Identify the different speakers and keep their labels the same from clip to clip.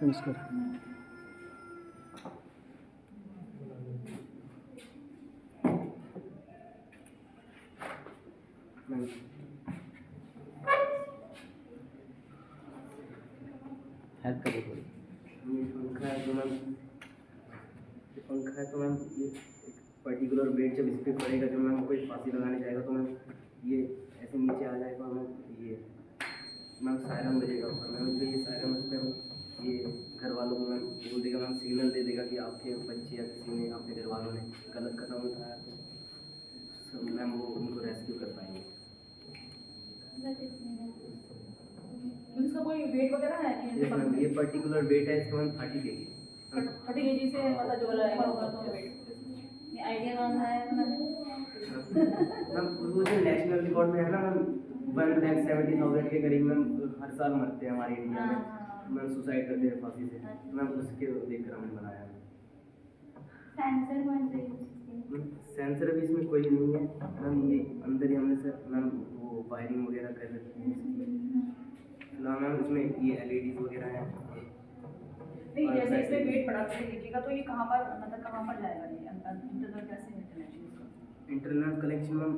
Speaker 1: नमस्कार। हेल्प करो थोड़ी।
Speaker 2: ये पंखा है तो मैम, ये पंखा है तो मैम ये एक पर्टिकुलर वेट जब इस पर पड़ेगा, जब मैम कोई फांसी लगाने जाएगा तो मैम ये ऐसे नीचे आ जाएगा मैम, ये मैम सायरन बजेगा ऊपर मैम, जो ये सायरन उस पर ये घर वालों को मैम बोल देगा, मैम सिग्नल दे देगा कि आपके बच्चे या किसी ने, आपके घर वालों ने गलत कदम उठाया, तो मैम वो उनको रेस्क्यू कर पाएंगे।
Speaker 3: इसका कोई वेट वगैरह है कि
Speaker 2: यस मैम, ये पर्टिकुलर वेट है इसका मैम 30 kg।
Speaker 3: 30 kg से मतलब जो ऊपर होगा तो वेट ये आइडिया कौन सा है
Speaker 2: मैम वो जो नेशनल रिकॉर्ड में है ना मैम, 1,70,000 के करीब मैम हर साल मरते हैं हमारे इंडिया में मैम, सुसाइड करते हैं फांसी से मैम, उसके देखकर हमने बनाया है।
Speaker 4: सेंसर कौन सा यूज किया?
Speaker 2: सेंसर भी इसमें कोई नहीं है मैम, ये अंदर ही हमने सर मैम वो वायरिंग वगैरह कर रखी है इसकी। ना मैम इसमें ये LEDs वगैरह हैं।
Speaker 3: नहीं जैसे इसमें वेट बढ़ाते देखिएगा तो ये कहाँ पर मतलब कहाँ पर जाएगा ये इंटरनल कैसे कनेक्शन
Speaker 2: इंटरनल कनेक्शन मैम,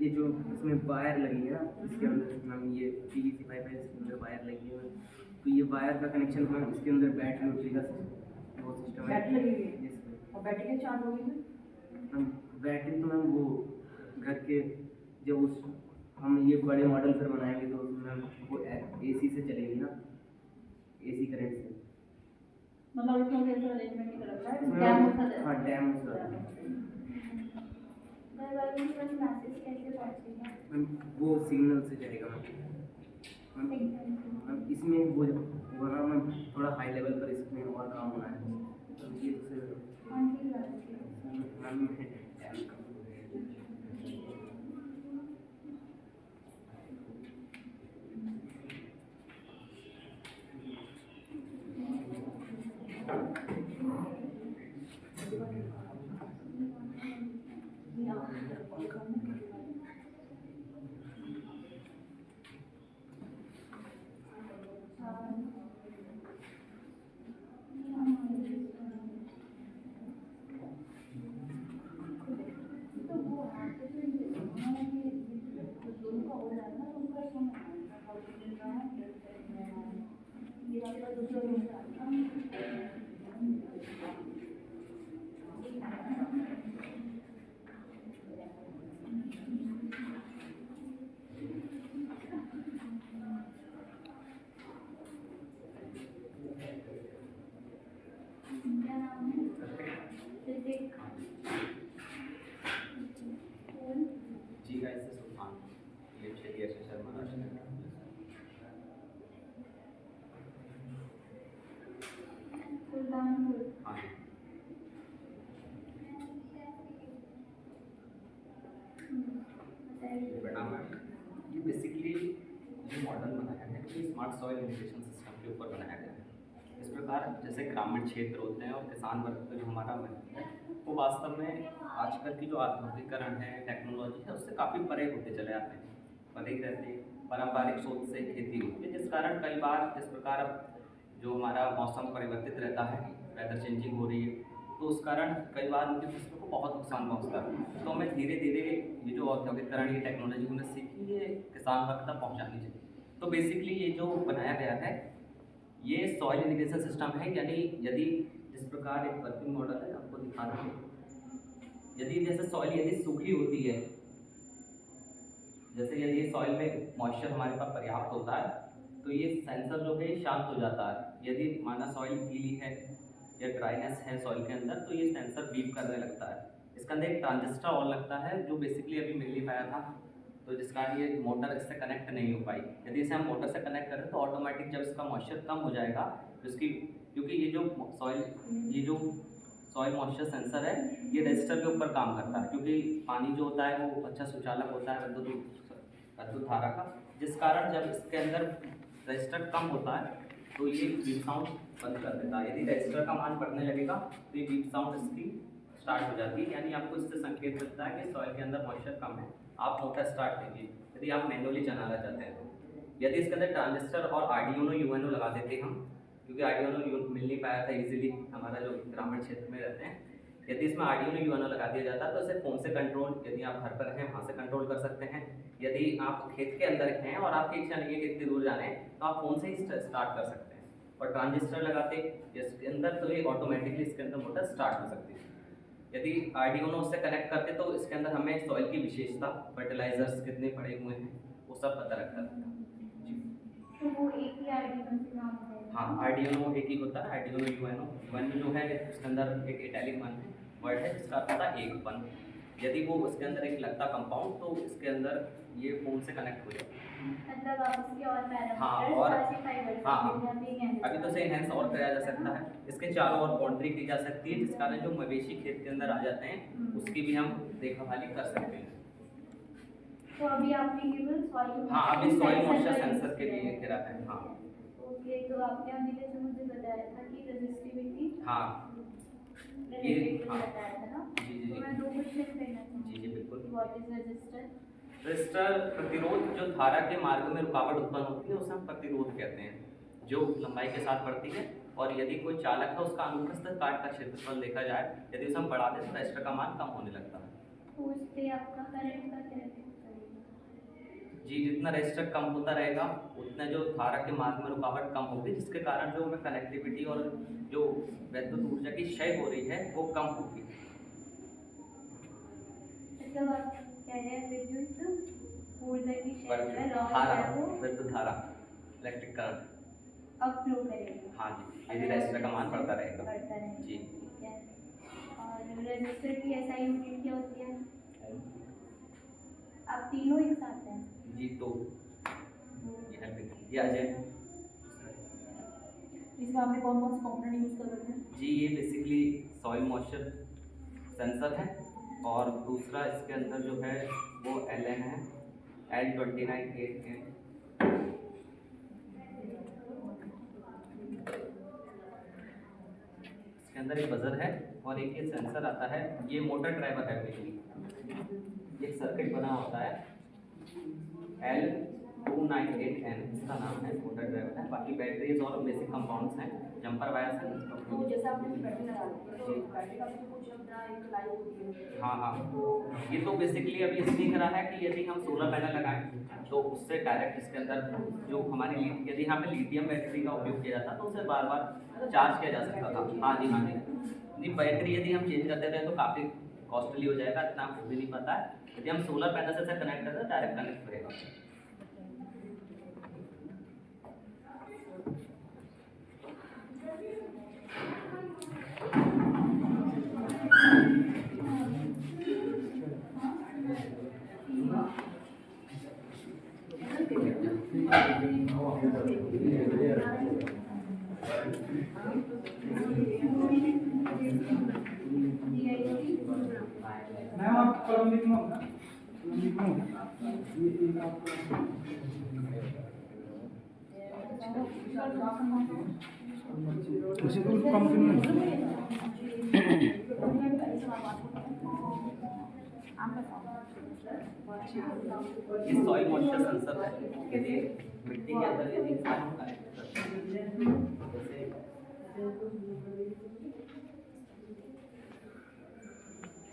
Speaker 2: ये जो इसमें वायर लगी है ना इसके अंदर मैम, ये PVC पाइप है, इसके अंदर वायर लगी है मैम, तो ये वायर का कनेक्शन मैम इसके अंदर बैटरी उठरी का वो सिस्टम है।
Speaker 3: बैटरी लगी हुई है
Speaker 2: Yes, ma'am।
Speaker 3: और बैटरी के चार्ज होगी
Speaker 2: मैम बैटरी तो मैम वो घर के जब उस हम ये बड़े मॉडल पर बनाएंगे तो मैम वो AC से चलेगी ना, AC करंट से।
Speaker 3: मतलब इसमें कैसे अरेंजमेंट नहीं कर रखा है
Speaker 2: इसमें
Speaker 3: डैम
Speaker 2: मैम-
Speaker 3: होता है
Speaker 2: हाँ डैम उसका
Speaker 4: घर वालों के पास मैसेज कैसे पहुंचेगा?
Speaker 2: मैम वो सिग्नल से जाएगा मैम। मैम इसमें वो ना मैम थोड़ा हाई लेवल पर इसमें और काम होना है, तो ये
Speaker 4: कौन सी क्लास की?
Speaker 2: मैम
Speaker 4: तो वो आके फिर उन्होंने दोनों का हो जाएगा ना, उनका कौन है? ये वाला दूसरा रूम क्या नाम है? ऋतिक।
Speaker 5: जी गाइस से सुल्तान ये चलिए ऐसे शर्मा
Speaker 4: सुल्तानपुर।
Speaker 5: हाँ जी
Speaker 4: बताइए।
Speaker 5: बेटा मैम, ये बेसिकली जो मॉडल बनाया है ये स्मार्ट सॉइल इरिगेशन सिस्टम के ऊपर बनाया गया है। इस प्रकार जैसे ग्रामीण क्षेत्र होते हैं और किसान वर्ग का जो हमारा वर्ग है वो वास्तव में आजकल की जो आधुनिकीकरण है, टेक्नोलॉजी है, उससे काफ़ी परे होते चले जाते हैं, परे ही रहते हैं। पारंपरिक सोच से खेती होती है, जिस कारण कई बार जिस प्रकार अब जो हमारा मौसम परिवर्तित रहता है, वेदर चेंजिंग हो रही है, तो उस कारण कई बार उनकी फसलों को बहुत नुकसान पहुंचता है। तो हमें धीरे धीरे ये जो औद्योगिकरण, ये टेक्नोलॉजी उन्हें सीखी, ये किसान वर्ग तक पहुँचानी चाहिए। तो बेसिकली ये जो बनाया गया है ये सॉइल इरिगेशन सिस्टम है, यानी यदि जिस प्रकार एक वर्किंग मॉडल है आपको दिखा रहा हूँ, यदि जैसे सॉइल यदि सूखी होती है, जैसे यदि सॉइल में मॉइस्चर हमारे पास पर्याप्त होता है तो ये सेंसर जो है शांत हो जाता है। यदि माना सॉइल गीली है या ड्राइनेस है सॉइल के अंदर तो ये सेंसर बीप करने लगता है। इसके अंदर एक ट्रांजिस्टर और लगता है जो बेसिकली अभी मिल नहीं पाया था, तो जिस कारण ये मोटर इससे कनेक्ट नहीं हो पाई। यदि इसे हम मोटर से कनेक्ट करें तो ऑटोमेटिक जब इसका मॉइस्चर कम हो जाएगा, जिसकी क्योंकि ये जो सॉइल मॉइस्चर सेंसर है ये रजिस्टर के ऊपर काम करता है, क्योंकि पानी जो होता है वो अच्छा सुचालक होता है विद्युत धारा का, जिस कारण जब इसके अंदर रजिस्टर कम होता है तो ये बीप साउंड बंद कर देता है। यदि रजिस्टर का मान बढ़ने लगेगा तो ये बीप साउंड इसकी स्टार्ट हो जाती है, यानी आपको इससे संकेत मिलता है कि सॉइल के अंदर मॉइस्चर कम है, आप मोटर स्टार्ट कीजिए। यदि आप मैनुअली चलाना चाहते हैं तो यदि इसके अंदर ट्रांजिस्टर और आर्डिनो यूएनओ लगा देते हैं हम, क्योंकि आर्डिनो मिल नहीं पाया था इजीली हमारा जो ग्रामीण क्षेत्र में रहते हैं। यदि इसमें आर्डिनो यूएनओ लगा दिया जाता तो इसे फ़ोन से कंट्रोल, यदि आप घर पर हैं वहाँ से कंट्रोल कर सकते हैं। यदि आप खेत के अंदर हैं और आपकी इच्छा नहीं है कि इतनी दूर जाने, तो आप फ़ोन से ही स्टार्ट कर सकते हैं। और ट्रांजिस्टर लगाते इसके अंदर तो ये ऑटोमेटिकली इसके अंदर मोटर स्टार्ट हो सकती है। यदि आर्डिनो उससे कनेक्ट करते तो इसके अंदर हमें सॉइल की विशेषता, फर्टिलाइजर्स कितने पड़े हुए हैं, वो सब पता लगता था। जी
Speaker 4: तो वो एक ही आर्डिनो से काम करेगा?
Speaker 5: हाँ, आर्डिनो एक ही होता है, आर्डिनो यूएनओ। यूएनओ जो है उसके अंदर एक इटैलिक वर्ड है जिसका अर्थ होता है एक वन। यदि वो उसके अंदर एक लगता कंपाउंड तो इसके अंदर ये फ़ोन से कनेक्ट हो जाता है।
Speaker 4: मतलब आप उसके और
Speaker 5: हाँ,
Speaker 4: पैरामीटर्स
Speaker 5: और
Speaker 4: स्पेसिफाई कर सकते
Speaker 5: हाँ
Speaker 4: हैं या फिर enhance
Speaker 5: अभी तो इसे एनहेंस और किया जा सकता है। इसके चारों ओर बाउंड्री की जा सकती है, जिस कारण जो मवेशी खेत के अंदर आ जाते हैं उसकी भी हम देखभाली कर सकते हैं।
Speaker 4: तो अभी आपने केवल सॉइल
Speaker 5: हाँ, अभी सॉइल मॉइस्चर सेंसर के लिए करा है। हाँ
Speaker 4: ओके, तो आपने अभी जैसे मुझे बताया था कि रेजिस्टिविटी
Speaker 5: हाँ
Speaker 4: रिलेटेड
Speaker 5: हाँ।
Speaker 4: बताया था ना,
Speaker 5: जी जी
Speaker 4: तो मैं दो क्वेश्चन करना
Speaker 5: जी जी बिल्कुल।
Speaker 4: What is resistor?
Speaker 5: रजिस्टर प्रतिरोध, जो धारा के मार्ग में रुकावट उत्पन्न होती है उसे हम प्रतिरोध कहते हैं, जो लंबाई के साथ बढ़ती है। और यदि कोई चालक है उसका अनुप्रस्थ काट का क्षेत्रफल देखा जाए, यदि उसे हम बढ़ा दें तो रजिस्टर का मान कम होने लगता है।
Speaker 4: तो उस पे आपका करंट का क्या इफेक्ट पड़ेगा?
Speaker 5: जी, जितना रजिस्टर कम होता रहेगा उतना जो धारा के मार्ग में रुकावट कम होगी, जिसके कारण जो हमें कनेक्टिविटी और जो वैद्युत ऊर्जा की क्षय हो रही है वो कम होगी।
Speaker 4: मतलब आप कह रहे हैं विद्युत ऊर्जा की क्षय जो है लॉस
Speaker 5: धारा,
Speaker 4: है वो
Speaker 5: विद्युत धारा, इलेक्ट्रिक करंट
Speaker 4: अब फ्लो करेगी।
Speaker 5: हाँ जी, यदि रजिस्टर का मान बढ़ता रहेगा।
Speaker 4: बढ़ता रहेगा,
Speaker 5: जी।
Speaker 4: ठीक है। और रजिस्टर की SI यूनिट क्या होती है? आप तीनों एक साथ हैं?
Speaker 5: जी, तो ये अजय
Speaker 3: इसमें आपने कौन कौन से कंपोनेंट यूज़ कर रखे हैं?
Speaker 5: जी, ये बेसिकली सॉइल मॉइस्चर सेंसर है और दूसरा इसके अंदर जो है वो LN है, L29 इसके अंदर एक बजर है और एक ये सेंसर आता है। ये मोटर ड्राइवर है बेसिकली, एक सर्किट बना होता है L298N इसका नाम है, मोटर ड्राइवर है। बाकी बैटरीज और बेसिक कंपाउंड्स हैं, जंपर वायर्स हैं।
Speaker 3: तो जैसे आपने बैटरी लगा दी है, तो बैटरी का भी कुछ अपना एक लाइफ होती है।
Speaker 5: हाँ हाँ, ये तो बेसिकली अभी इसलिए करा है कि यदि हम सोलर पैनल लगाएं तो उससे डायरेक्ट इसके अंदर जो हमारी यदि यहाँ पे लिथियम बैटरी का उपयोग किया जाता तो उसे बार बार चार्ज किया जा सकता था। हाँ जी हाँ जी, नहीं बैटरी यदि हम चेंज करते रहे तो काफ़ी कॉस्टली हो जाएगा, इतना हो भी नहीं पाता है। यदि हम सोलर पैनल से कनेक्ट करते हैं डायरेक्ट कनेक्ट करेगा।
Speaker 1: मैम आप कलम लिखना होगा, कलम लिखना होगा। ये एक आपका उसी को कंपनी
Speaker 5: ये सॉइल मॉइस्चर सेंसर है, यदि मिट्टी के अंदर यदि इंसान हम कनेक्ट करते हैं जैसे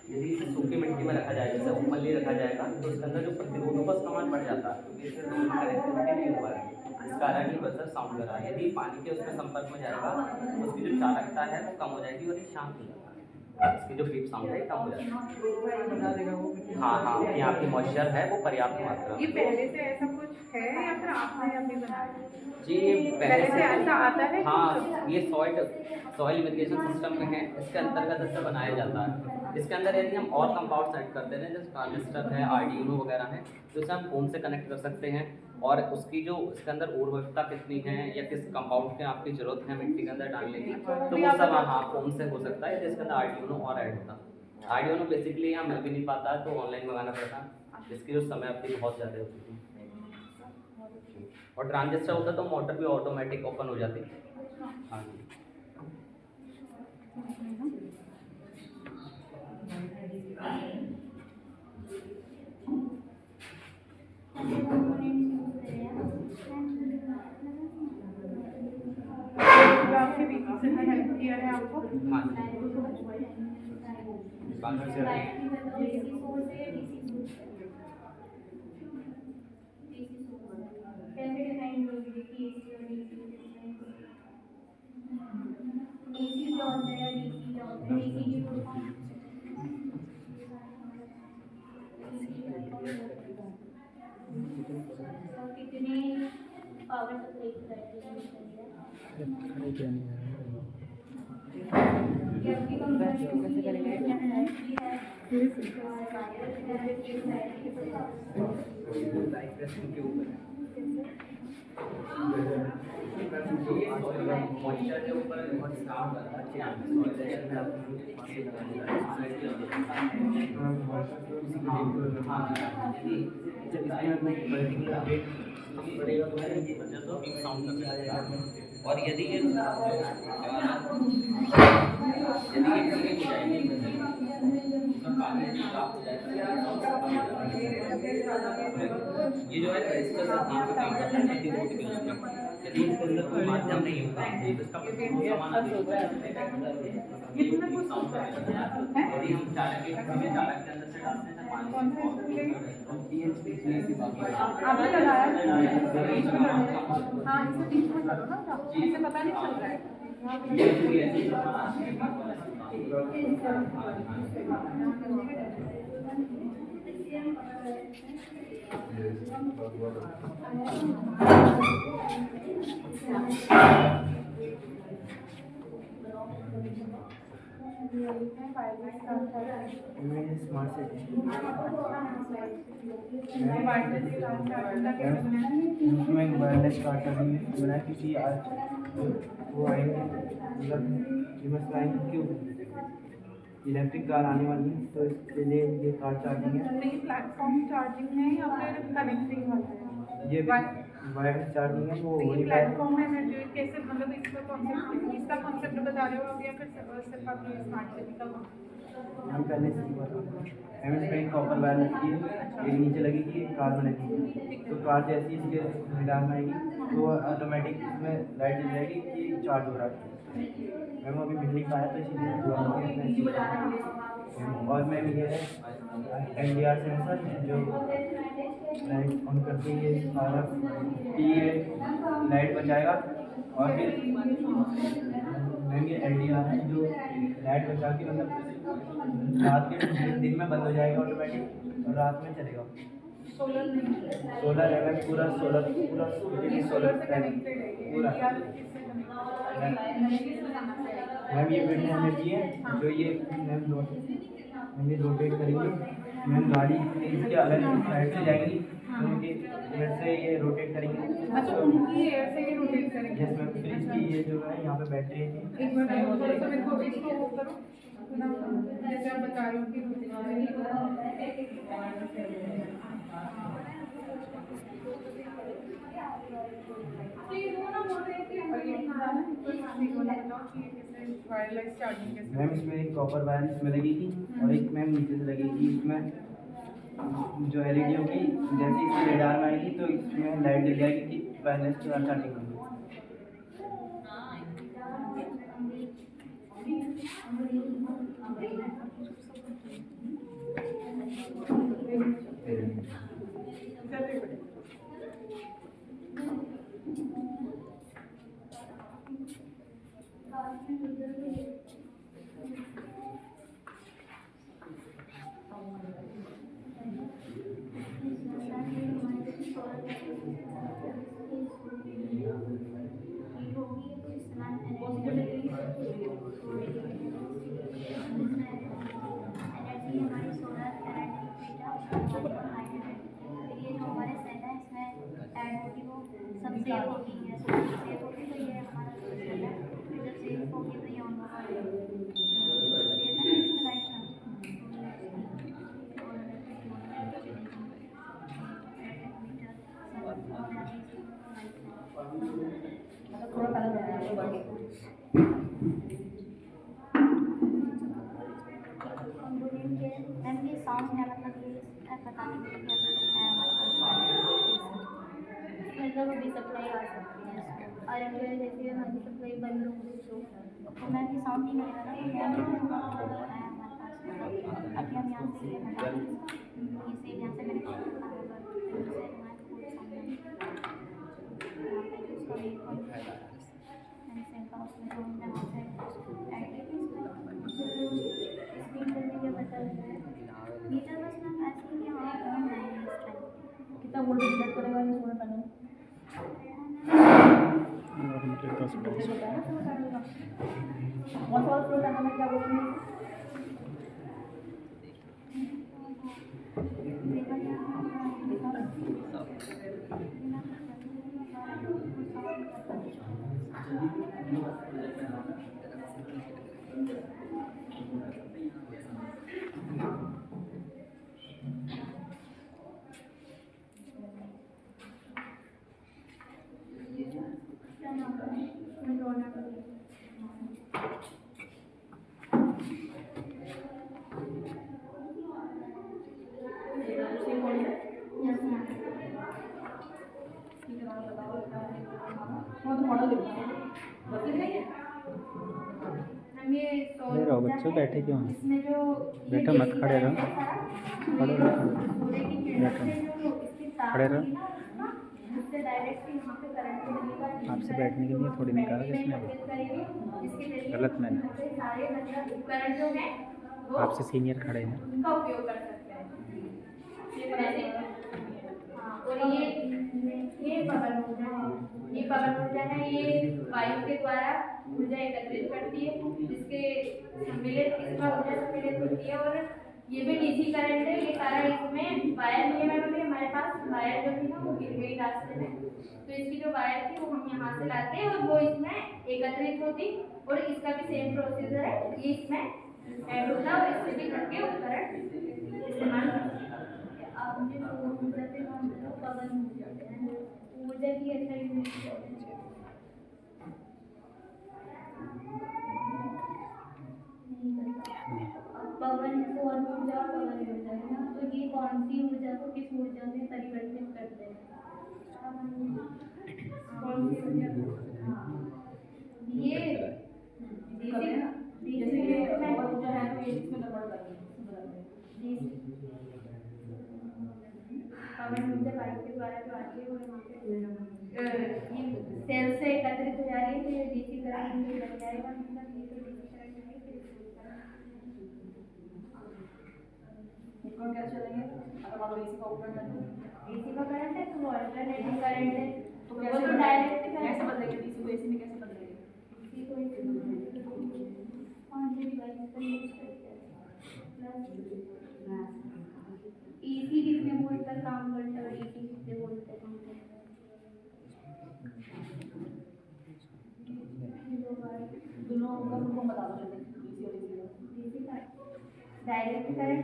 Speaker 5: यदि इसे सूखी मिट्टी में रखा जाए, जैसे ओपनली रखा जाएगा तो इसके अंदर जो प्रतिरोधों का सामान बढ़ जाता है, क्योंकि इससे कनेक्टिविटी नहीं हो पाएगी, इस कारण ही बजर साउंड कर रहा है। यदि पानी के उसमें संपर्क में जाएगा तो उसकी जो चालकता है वो कम हो जाएगी और ये शांत हो जाता है, इसकी जो बीप साउंड है कम हो जाती है। हाँ हाँ, यहाँ की मॉइस्चर है वो पर्याप्त मात्रा
Speaker 6: ये पहले से ऐसा कुछ है या फिर आपने अभी बनाया?
Speaker 5: जी, ये
Speaker 6: पहले से ऐसा आता है?
Speaker 5: हाँ, ये सॉइल इरिगेशन सिस्टम में है, इसके अंतर्गत इससे बनाया जाता है। इसके अंदर यदि हम और कंपाउंड सेट करते हैं जैसे ट्रांजिस्टर है, आर्डिनो वगैरह है, तो इसे हम फोन से कनेक्ट कर सकते हैं और उसकी जो इसके अंदर उर्वरकता कितनी है या किस कंपाउंड की आपकी जरूरत है मिट्टी के अंदर डालने की, तो वो सब हाँ फोन से हो सकता है। जिसके अंदर आर्डिनो और ऐड होता है। आर्डिनो बेसिकली यहाँ मिल भी नहीं पाता है तो ऑनलाइन मंगाना पड़ता है, जिसकी जो समय अवधि बहुत ज़्यादा होती है। और ट्रांजिस्टर होता तो मोटर भी ऑटोमेटिक ओपन हो जाती है। हाँ जी,
Speaker 4: कंपोनेंट्स यूज करें
Speaker 6: किसी वीसी से भी हेल्प किया है आपको?
Speaker 5: हाँ बाकी से
Speaker 4: कितने पावर सप्लाई की बैटरी यूज करिए आपकी कंपनी कैसे करेंगे
Speaker 5: मॉइस्चर के ऊपर बहुत काम करता है
Speaker 2: जब इसमें अपना एक पर्टिकुलर वेट पड़ेगा तो
Speaker 5: साउंड कर सकता है और यदि ये ये जो है रजिस्टर से काम करता है यदि इसके अंदर कोई माध्यम नहीं होगा तो इसका सामान आगे होता है
Speaker 6: कितना कुछ
Speaker 5: साउंड
Speaker 6: होता है
Speaker 5: यदि हम चालक के चालक के अंदर से डालते हैं
Speaker 6: कौन से स्कूल के
Speaker 5: आपने
Speaker 6: आपने लगाया हाँ इसे बीच में करो ना इसे पता नहीं चल रहा है
Speaker 2: स्मार्ट सिटी उसमें वायरलेस स्टार्टर बना किसी आज वो आएंगे मतलब कीमत आएंगे क्यों इलेक्ट्रिक कार आने वाली है तो इसके लिए ये कार चार्जिंग है
Speaker 6: नहीं प्लेटफॉर्म चार्जिंग है या फिर कनेक्टिंग वाला है
Speaker 2: ये वायरलेस चार्जिंग है वो हो नहीं पाएगा
Speaker 6: प्लेटफॉर्म है जो कैसे मतलब इसका कॉन्सेप्ट इसका कॉन्सेप्ट बता रहे हो आप या फिर सिर्फ आप ये स्मार्ट सिटी का
Speaker 2: हम पहले से एमएस कॉपर वायरलेस की है एक नीचे लगेगी एक कार में लगेगी तो कार जैसी इसके मैदान में आएगी तो ऑटोमेटिक इसमें लाइट जल जाएगी कि चार्ज हो रहा है मैम अभी बिजली का आया तो इसीलिए और मैम ये है NDR सेंसर जो लाइट ऑन करते ही ये सारा कि ये लाइट बचाएगा और फिर मैम ये LDR है जो लाइट बचा के मतलब रात के दिन में बंद हो जाएगा ऑटोमेटिक और रात में चलेगा
Speaker 6: सोलर
Speaker 2: सोलर है मैम पूरा सोलर
Speaker 6: सोलर से कनेक्टेड है
Speaker 2: पूरा मैम ये बैटरी एनर्जी है जो ये मैम रोटेट करेंगे मैम गाड़ी इसके अलग साइड से जाएंगी उनके इधर से ये रोटेट करेंगे
Speaker 6: अच्छा उनकी एयर से ही रोटेट करेंगे
Speaker 2: जिसमें फ्रिज की ये जो है यहाँ पे बैटरी है
Speaker 6: एक मिनट थोड़ा सा मेरे को इसको वो करो ना जैसे आप बता रहे हो कि वायरलेस चार्जिंग कैसे
Speaker 2: मैम इसमें एक कॉपर वायर इसमें लगेगी और एक मैम नीचे से लगेगी इसमें जो LED होगी जैसे इसके रेडार में आएगी तो इसमें लाइट जल जाएगी कि वायरलेस चार्जिंग होगी
Speaker 4: सेव होगी है सेव होगी तो ये हमारा जब सेव होगी तो ये ऑन होगा सेव है इसमें लाइट मैम ये साउंड है मतलब ये पता नहीं मतलब भी सप्लाई आ सकती है और जैसे हमारी सप्लाई बंद हो गई तो मैम ये साउंड नहीं करेगा ना, तो मैम ने बताया हमारे पास अभी हम यहाँ से ये हटा दें इसका, ये सेल यहाँ से मैंने कहा होगा तो सेल हमारे पूरे सामने यहाँ पे जो उसका मेन पॉइंट है मैंने सेल का उसमें जो हमने वहाँ से ऐड किया था इसमें स्क्रीन पर भी ये बता रहा है मीटर बस मैम ऐसे ही यहाँ ऑन है इस टाइम।
Speaker 3: कितना वोल्टेज डिटेक्ट करेगा ये सोलर पैनल? कौन सा सोलर पैनल में क्या बोलेंगे?
Speaker 1: खड़े रहो बच्चों, बैठे क्यों हैं? बैठो मत, खड़े रहो, खड़े रहो, बैठो, खड़े रहो। आपसे बैठने के लिए थोड़ी निकाला किसने अभी? गलत मैंने, आपसे सीनियर खड़े हैं।
Speaker 4: उनका उपयोग कर सकते हैं। और ये पवन ऊर्जा है, ये पवन ऊर्जा है, ये वायु के द्वारा ऊर्जा एकत्रित करती है, जिसके सम्मिलित इसका ऊर्जा सम्मिलित होती है। और ये भी डीसी करंट है, ये सारा इसमें वायर नहीं है मैम, हमारे पास वायर जो थी ना वो गिर गई रास्ते में, तो इसकी जो वायर थी वो हम यहाँ से लाते और वो इसमें एकत्रित होती। और इसका भी सेम प्रोसीजर है, ये इसमें ऐड होता है और इससे भी करके उपकरण इस्तेमाल आपने ऊर्जा से पवन ऊर्जा की ऐसा यूज पवन सौर ऊर्जा और पवन ऊर्जा है ना, तो ये कौन सी ऊर्जा को किस ऊर्जा में परिवर्तित करते हैं? कौन सी ऊर्जा? ये पवन ऊर्जा वायु के द्वारा जो आती है वो ये सेल से एकत्रित हो जा रही है, तो ये डीसी करंट में लग जाएगा, मतलब ये तो डीसी करंट है।
Speaker 3: उपकरण कैसे चलेंगे? अगर मान लो एसी का उपकरण है,
Speaker 4: डीसी का करंट है तो वो अल्टरनेटिंग करंट है,
Speaker 3: तो
Speaker 4: वो तो डायरेक्ट
Speaker 3: कैसे बदलेंगे? डीसी को एसी में कैसे बदलेंगे?
Speaker 4: डीसी को कौन से डिवाइस पर यूज करते हैं? एसी कितने वोल्ट पर काम करता है और डीसी कितने वोल्ट पर काम करता है?
Speaker 3: दोनों का फुल फॉर्म बता दो जल्दी, डीसी और एसी का।
Speaker 4: डीसी का डायरेक्ट करंट,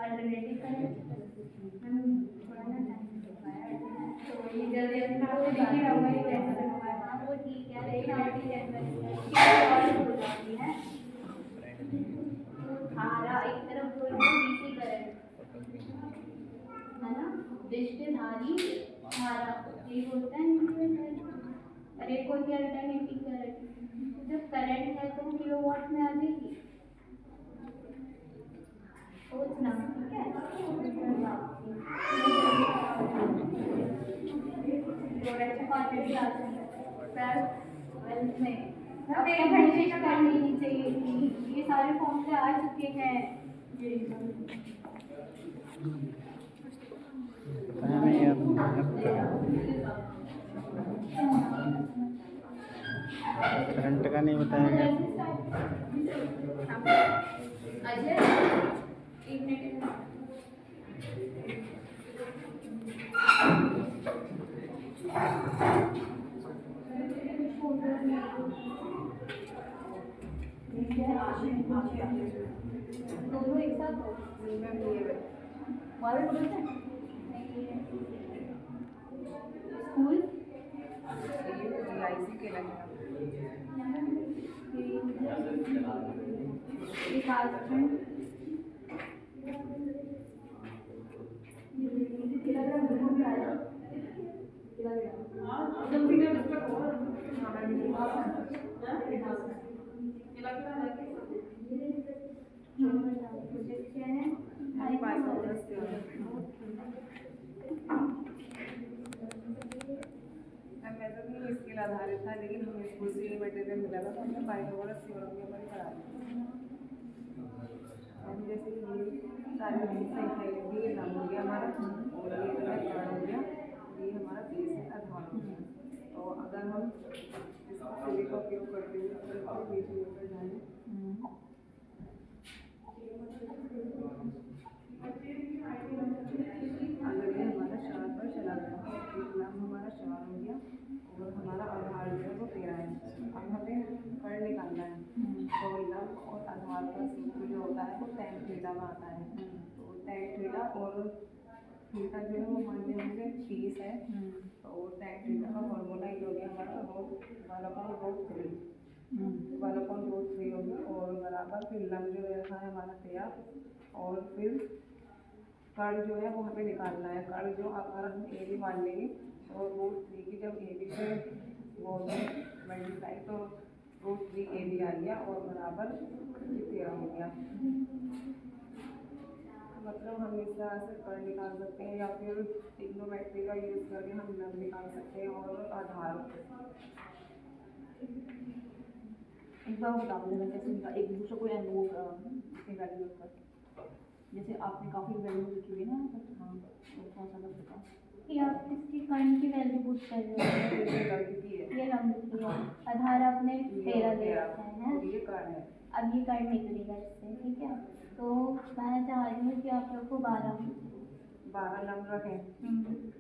Speaker 4: अल्टरनेटिव करंट। हम थोड़ा ना टाइम तो ये जल्दी अपना वो देखिए होगा ये कैसे लगवाया वो ठीक है, लेकिन आगे जैसे और हो जाती है धारा एक तरफ बोलते हैं डीसी करंट है ना, विषधारी धारा ये बोलते हैं, और एक होती है अल्टरनेटिव करंट। जब करंट है तो किलोवाट में आ जाएगी सोचना, ठीक है? कर लेनी चाहिए, ये सारे फॉर्मूले आ चुके हैं।
Speaker 1: करंट का नहीं बताया गया।
Speaker 4: अजय एक मिनट दोनों एक साथ स्कूल
Speaker 6: स्किल आधारित था, लेकिन हमें स्कूल से ये मटेरियल मिला था तो हमने पाइथागोरस थ्योरम के ऊपर करा दिया। अब जैसे कि ये सारी संख्या होगी, ये नाम हो गया हमारा, और ये जो है कर्ण हो गया, ये हमारा बेस है, आधार हो गया। तो अगर हम इसका सिरे का उपयोग करते हुए अगर इसको बीच में ऊपर जाएं, अगर ये हमारा 4 पर चला गया, एक नाम हमारा 4 हो गया और हमारा आधार जो है वो 13 है। अब हमें कर्ण निकालना है, तो लंब और आधार का सूत्र जो होता है वो tan थीटा में आता है। तो tan थीटा और थीटा जो है वो मान लिया हमने 30 है, तो tan थीटा का फॉर्मूला ये हो गया हमारा √1/√3 1/√3 हो गया, और बराबर फिर लंब जो रखा है हमारा 13, और फिर कर्ण जो है वो हमें निकालना है। कर्ण जो अगर हम ए बी मान लेंगे तो √3 की जब ए बी से वो मल्टीप्लाई तो √3 ए बी आ गया और बराबर 13 हो गया। मतलब हम इस तरह से कर्ण निकाल सकते हैं, या फिर ट्रिग्नोमेट्री का यूज़ करके हम लंब निकाल सकते हैं और आधार।
Speaker 3: एक बार बता देना कैसे निकाल, एक दूसरे को एनोट इसके वैल्यू कर, जैसे आपने काफ़ी वैल्यू लिखी हुई है ना, तो हाँ तो थोड़ा सा बताओ
Speaker 4: कि आप इसकी कर्ण की वैल्यू पुट कर रहे हो, ये लंब की है, आधार आपने 13 दे रखा है,
Speaker 6: ये कर्ण है।
Speaker 4: अब ये कर्ण निकलेगा इससे, ठीक है। तो मैं चाह रही हूँ कि आप लोग को
Speaker 6: 12 लंब रखें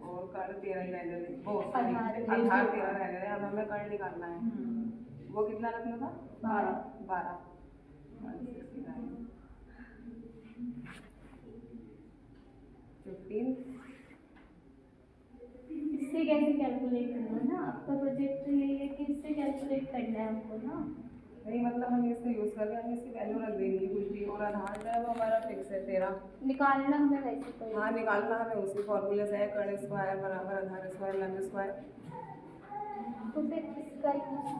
Speaker 6: और कर्ण 13 ही रहने दें, वो
Speaker 4: आधार
Speaker 6: आधार 13 रहने दें। अब हमें कर्ण निकालना है, वो कितना रखना था? 12 15।
Speaker 4: इससे कैसे कैलकुलेट करना है ना, आपका प्रोजेक्ट तो यही है कि इससे कैलकुलेट करना है हमको ना।
Speaker 6: नहीं मतलब हम इसको यूज़ करके हम इसकी वैल्यू रख देंगे कुछ भी, और आधार जो है वो हमारा फिक्स है 13।
Speaker 4: निकालना हमें वैसे कोई,
Speaker 6: हाँ निकालना हमें उसी फॉर्मूले से है, कर्ण स्क्वायर बराबर आधार स्क्वायर लंब स्क्वायर।
Speaker 4: तो फिर इसका क्या है,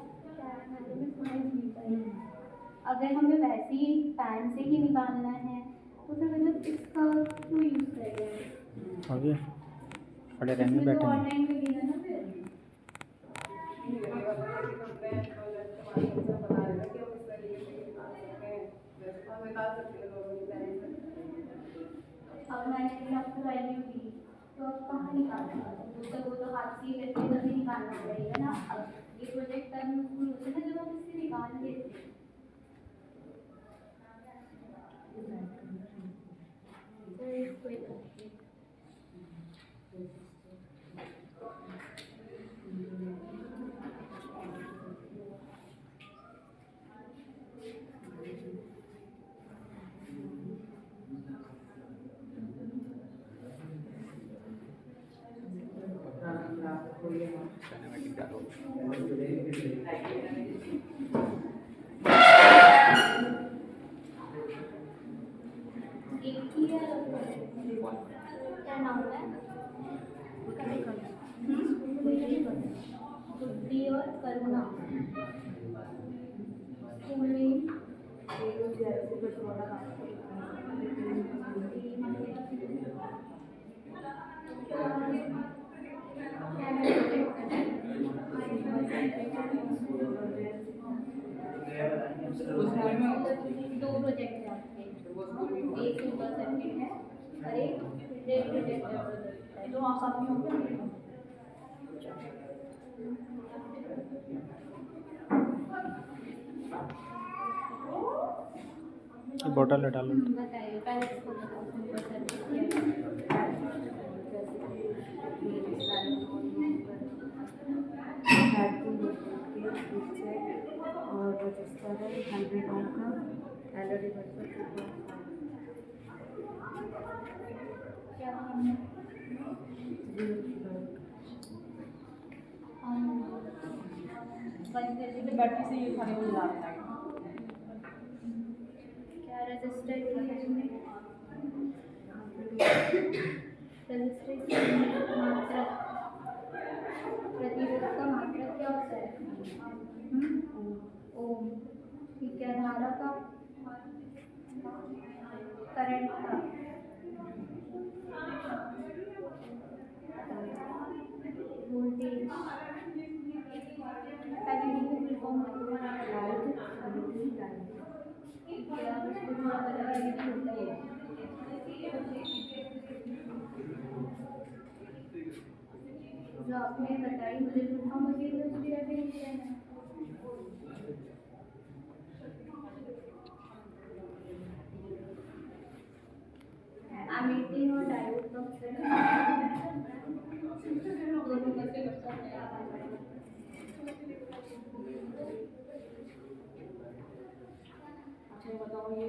Speaker 4: मैं समझ नहीं पाई। अगर हमें वैसे ही पैन से ही निकालना है तो फिर मतलब इसका क्यों यूज़ कर रहे हैं?
Speaker 1: हो गया, खड़े रहेंगे
Speaker 4: इसमें तो
Speaker 1: बैठेंगे।
Speaker 4: ऑनलाइन लगेगा ना फिर। अब मैंने आपको वैल्यू दी तो अब कहाँ निकालना है, वो तो हाथ से करके तभी निकालना पड़ेगा ना। अब ये प्रोजेक्ट तब यूजफुल होता है ना जब हम इससे निकाल लेते हैं। एक ही है, क्या नाम है? बुद्धि और करुणा स्कूल में दो प्रोजेक्ट हैं आपके, एक सुपर सर्किट है और एक रेट डिटेक्टर प्रोजेक्ट है,
Speaker 3: जो आप साथ में होंगे।
Speaker 1: बोतल हटा लो।
Speaker 4: बताइए पहले इसको बताओ सुपर सर्किट क्या
Speaker 6: और रजिस्टर है 100 ओम का, एलईडी बल्ब
Speaker 4: क्या है?
Speaker 3: बैटरी से ये खाने को जाता है।
Speaker 4: क्या रजिस्टर की है? रजिस्टर की मात्रा, प्रतिरोध का मात्रा क्या होता है? हमारा का करंट था वोल्टेज पहले फुल फॉर्म उसको थोड़ा बताइए कि होता है जो आपने बताई मुझे फुल फॉर्म मुझे उसकी डेफिनेशन है एमिटिंग और डायोड का दोनों कैसे करता है
Speaker 3: अच्छा बताओ ये